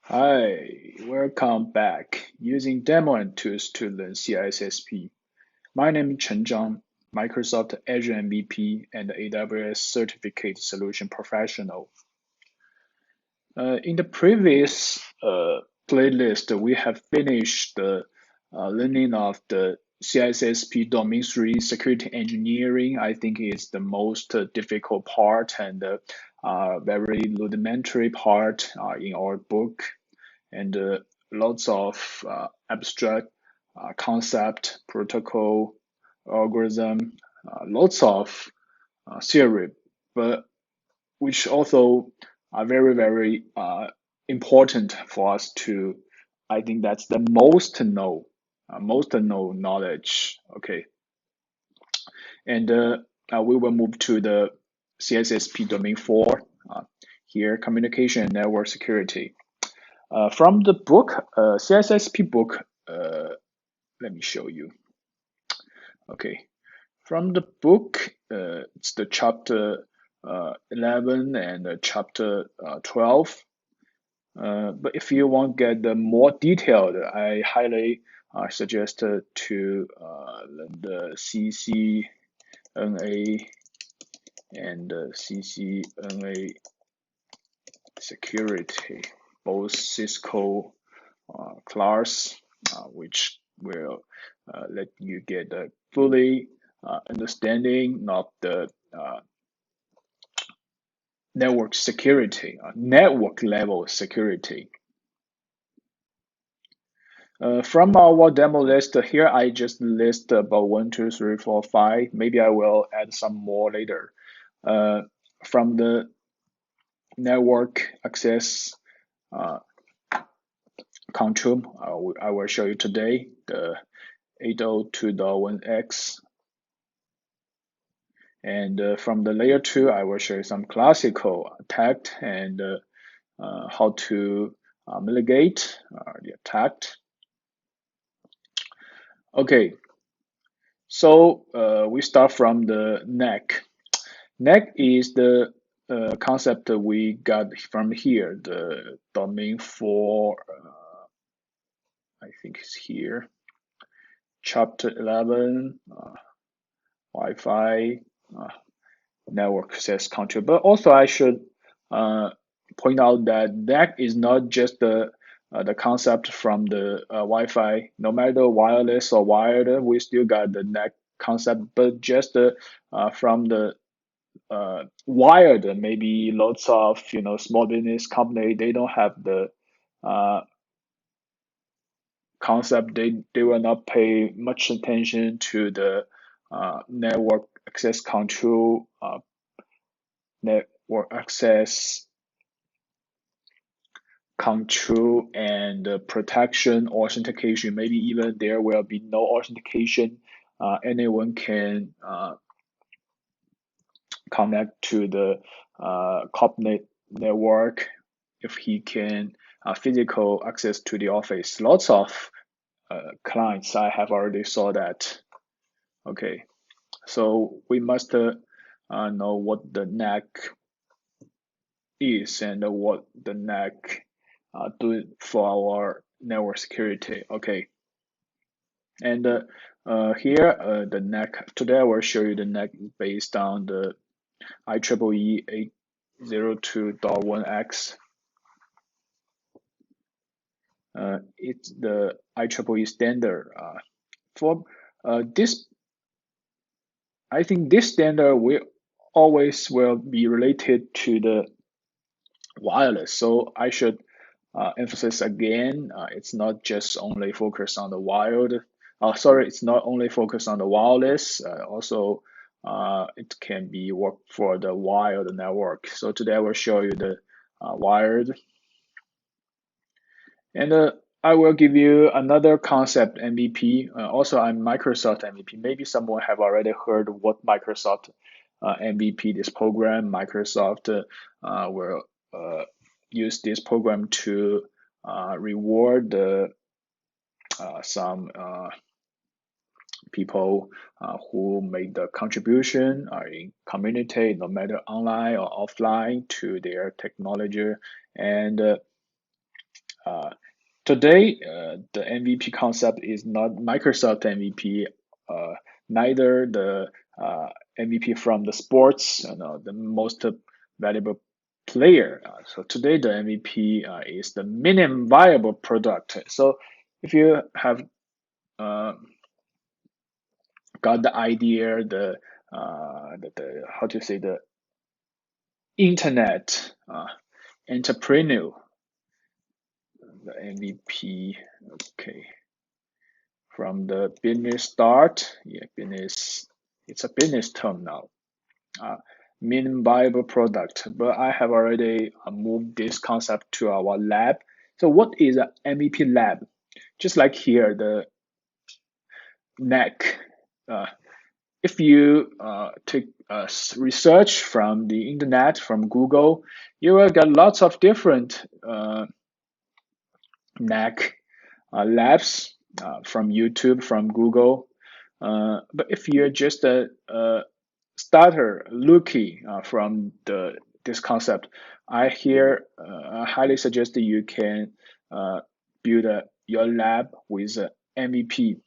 Hi, welcome back. Using demo and tools to learn CISSP. My name is Chen Zhang, Microsoft Azure MVP and AWS Certificate Solution Professional. In the previous playlist, we have finished the learning of the CISSP Domain 3 security engineering. I think it's the most difficult part and very rudimentary part in our book, and lots of abstract concept, protocol, algorithm, lots of theory, but which also are very important for us to. I think that's the most known knowledge. Okay, and we will move to the CISSP domain 4. Here, communication and network security. From the book, CISSP book, let me show you. Okay, from the book, it's the chapter 11 and chapter 12. But if you want to get the more detailed, I highly suggest to learn the CCNA and CCNA security, both Cisco class, which will let you get a fully understanding of the network security, network level security. From our demo list here, I just list about 1, 2, 3, 4, 5. Maybe I will add some more later. From the network access control, I will show you today the 802.1x. And from the layer 2, I will show you some classical attack and how to mitigate the attack. Okay, so we start from the NAC. NAC is the concept that we got from here, the domain for, I think it's here, chapter 11, Wi-Fi, network access control. But also I should point out that NAC is not just the concept from the Wi-Fi. No matter wireless or wired, we still got the NAC concept, but just from the wired, maybe lots of small business company, they don't have the concept. They will not pay much attention to the network access control, network access control and protection, authentication. Maybe even there will be no authentication. Anyone can connect to the corporate network if he can physical access to the office. Lots of clients I have already saw that. Okay, so we must know what the NAC is and what the NAC do for our network security. Okay, and here the NAC. Today I will show you the NAC based on the IEEE 802.1x. It's the IEEE standard. For this, I think this standard will always be related to the wireless. So I should emphasize again, it's not just only focused on the wired. It's not only focused on the wireless. Also, it can be work for the wired network. So today I will show you the wired, and I will give you another concept MVP. Also, I'm Microsoft MVP. Maybe someone have already heard what Microsoft MVP this program. Microsoft will use this program to reward some people who made the contribution in community, no matter online or offline, to their technology. And Today, the MVP concept is not Microsoft MVP, neither the MVP from the sports, the most valuable player. So today, the MVP is the minimum viable product. So if you have got the idea, the how to say the internet entrepreneur, the MVP. Okay, from the business start, yeah, business. It's a business term now. Minimum viable product, but I have already moved this concept to our lab. So what is an MVP lab? Just like here, the NAC. If you take research from the internet, from Google, you will get lots of different NAC labs from YouTube, from Google. But if you're just a starter looking from this concept, I highly suggest that you can build your lab with MVP.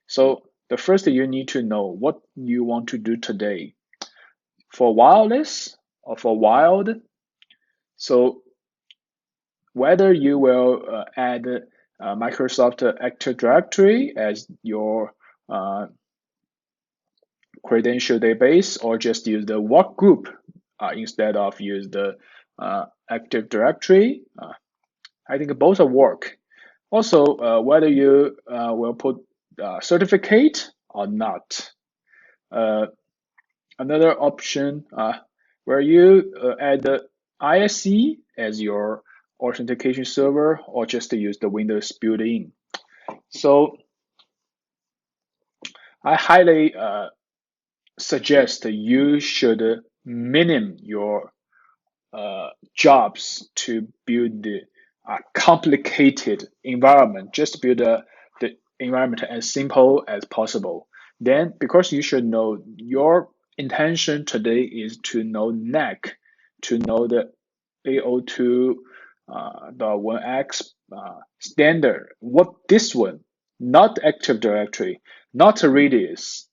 So the first you need to know what you want to do today for wireless or for wired. So whether you will add Microsoft Active Directory as your credential database, or just use the work group instead of use the Active Directory, I think both will work. Also, whether you will put certificate or not. Another option where you add the ISC as your authentication server, or just to use the Windows built-in. So I highly suggest you should minimum your jobs to build the complicated environment. Just build the environment as simple as possible. Then, because you should know your intention today is to know NAC, to know the AO2, the 1X standard. What this one, not Active Directory, not Radius,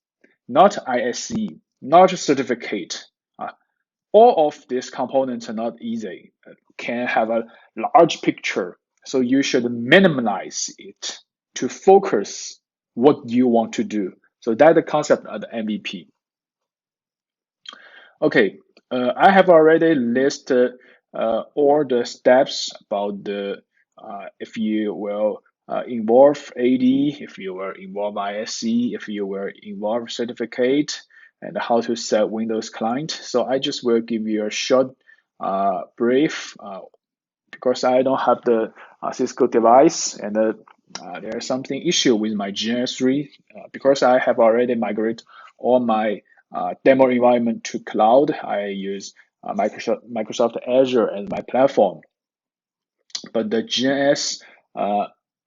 not ISC, not certificate. All of these components are not easy, can have a large picture. So you should minimize it to focus what you want to do. So that's the concept of the MVP. Okay, I have already listed all the steps about the if you will involve AD, if you will involve ISC, if you will involve certificate, and how to set Windows client. So I just will give you a short brief because I don't have the Cisco device, and there's something issue with my GNS3 because I have already migrated all my demo environment to cloud. I use Microsoft Azure as my platform, but the GNS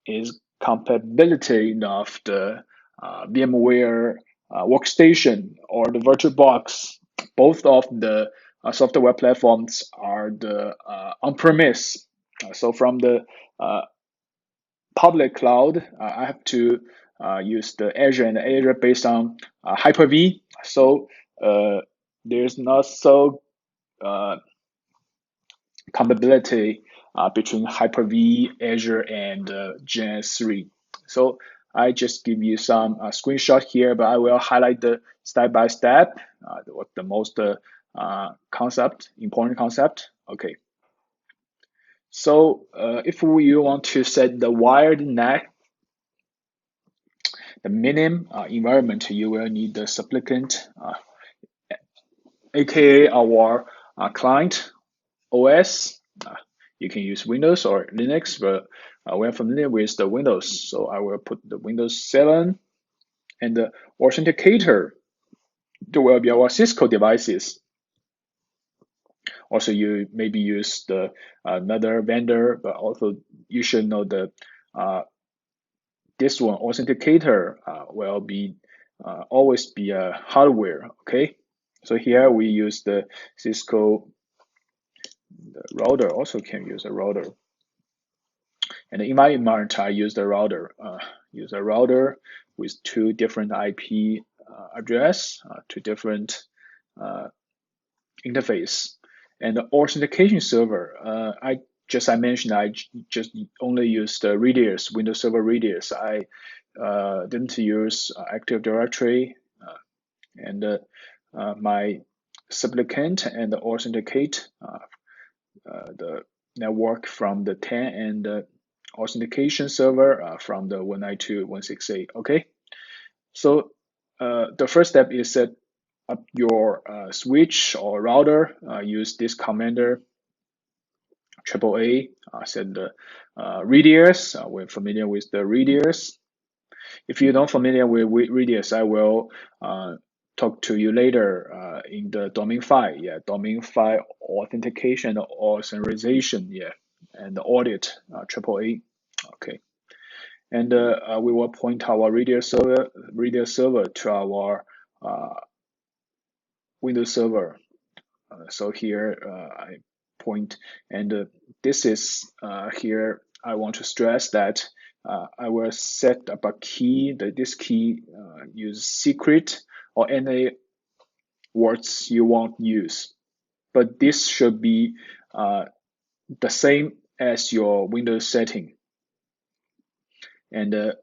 is compatibility of the VMware workstation or the VirtualBox. Both of the software platforms are the on-premise. So from the public cloud, I have to use the Azure, and Azure based on Hyper-V. So there's not so compatibility between Hyper-V, Azure, and GNS3. So I just give you some screenshot here, but I will highlight the step by step, what the most important concept. Okay. So if you want to set the wired NAC, the minimum environment, you will need the supplicant, aka our client OS. You can use Windows or Linux, but we're familiar with the Windows, so I will put the Windows 7, and the authenticator. There will be our Cisco devices. Also, you maybe use the another vendor, but also you should know the this one authenticator will be always be a hardware. Okay, so here we use the Cisco. The router also can use a router. And in my environment, I use the router. Use a router with two different IP address, two different interface. And the authentication server, I mentioned I just only use the Radius, Windows Server Radius. I didn't use Active Directory, and my supplicant and authenticate the network from the 10 and the authentication server from the 192.168. Okay, so the first step is set up your switch or router. Use this commander AAA. Set the Radius. We're familiar with the Radius. If you're not familiar with Radius, I will talk to you later in the domain file. Yeah, domain file authentication, authorization. Yeah, and the audit AAA. Okay, and we will point our Radius server to our Windows Server. So here I point, and this is here I want to stress that I will set up a key. This key use secret or any words you want to use, but this should be the same as your Windows setting. And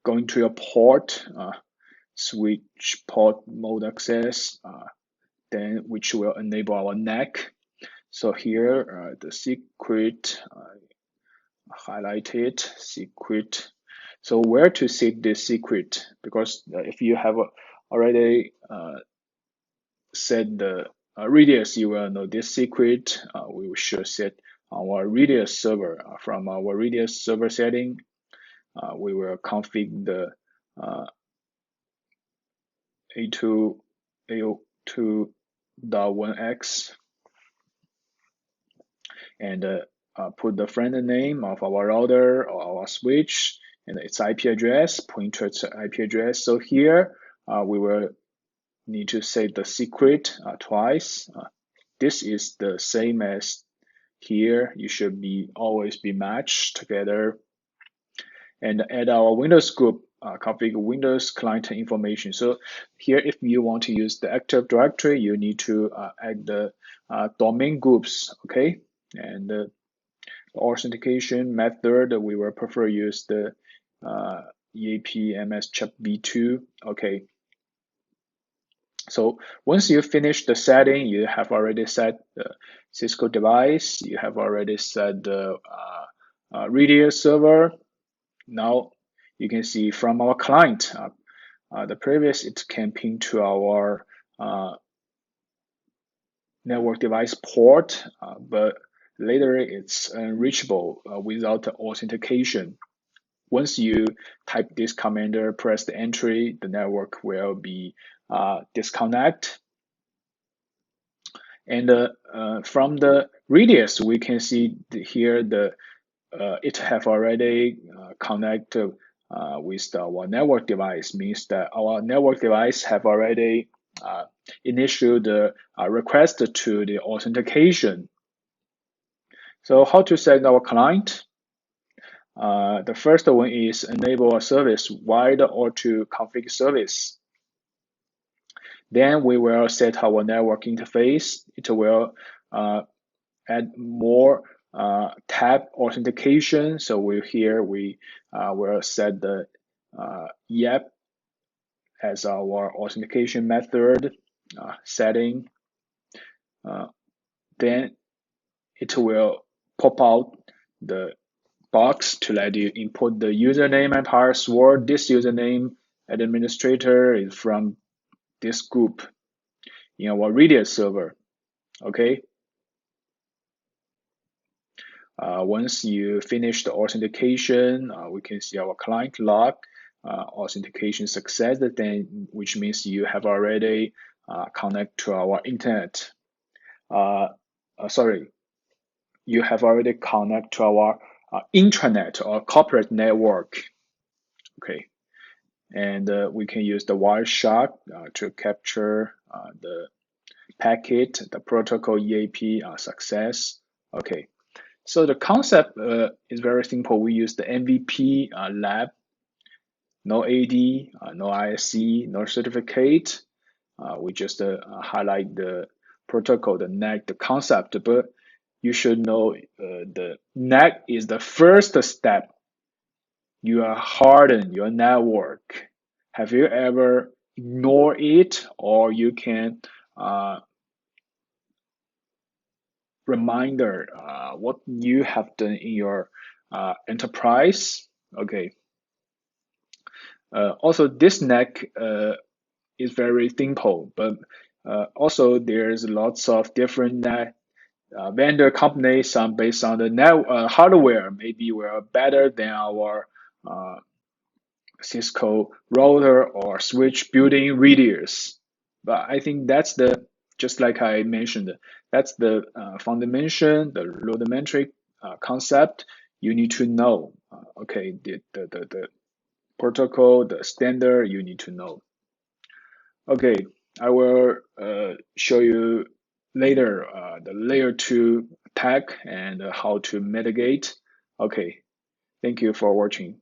going to your port, switch port mode access, then which will enable our NAC. So here the secret highlighted secret. So where to set this secret? Because if you have already set the Radius, you will know this secret. We should set our Radius server. From our Radius server setting, we will configure the A2.1x and put the friend name of our router or our switch and its IP address, pointer to IP address. So here we will need to set the secret twice. This is the same as here. You should always be matched together. And add our Windows group, configure Windows client information. So here, if you want to use the Active Directory, you need to add the domain groups, okay? And the authentication method, we will prefer use the EAP MS CHEP v2, okay? So once you finish the setting, you have already set the Cisco device, you have already set the Radius server. Now you can see from our client, the previous it can ping to our network device port, but later it's unreachable without the authentication. Once you type this commander, press the entry, the network will be disconnect. And from the Radius, we can see here it have already connected with our network device. Means that our network device have already initiated the request to the authentication. So how to set our client? The first one is enable a service wide or to config service. Then we will set our network interface. It will add more tab authentication. So here we will set the YAP as our authentication method setting. Then it will pop out the box to let you input the username and password. This username administrator is from this group in our Radius server. Okay. Once you finish the authentication, we can see our client log, authentication success, then which means you have already connect to our internet. You have already connect to our intranet or corporate network. Okay, and we can use the Wireshark to capture the packet, the protocol EAP success. Okay. So the concept is very simple. We use the MVP lab, no AD, no ISC, no certificate. We just highlight the protocol, the NAC, the concept, but you should know the NAC is the first step. You are harden your network. Have you ever ignored it, or you can reminder what you have done in your enterprise? Okay. Also, this NAC is very simple, but also there's lots of different NAC vendor companies. Some based on the hardware, maybe we are better than our uh, Cisco router or switch building Radius. But I think that's the, just like I mentioned, that's the fundamental, the rudimentary concept you need to know. Okay, the protocol, the standard you need to know. Okay, I will show you later the layer 2 attack and how to mitigate. Okay, thank you for watching.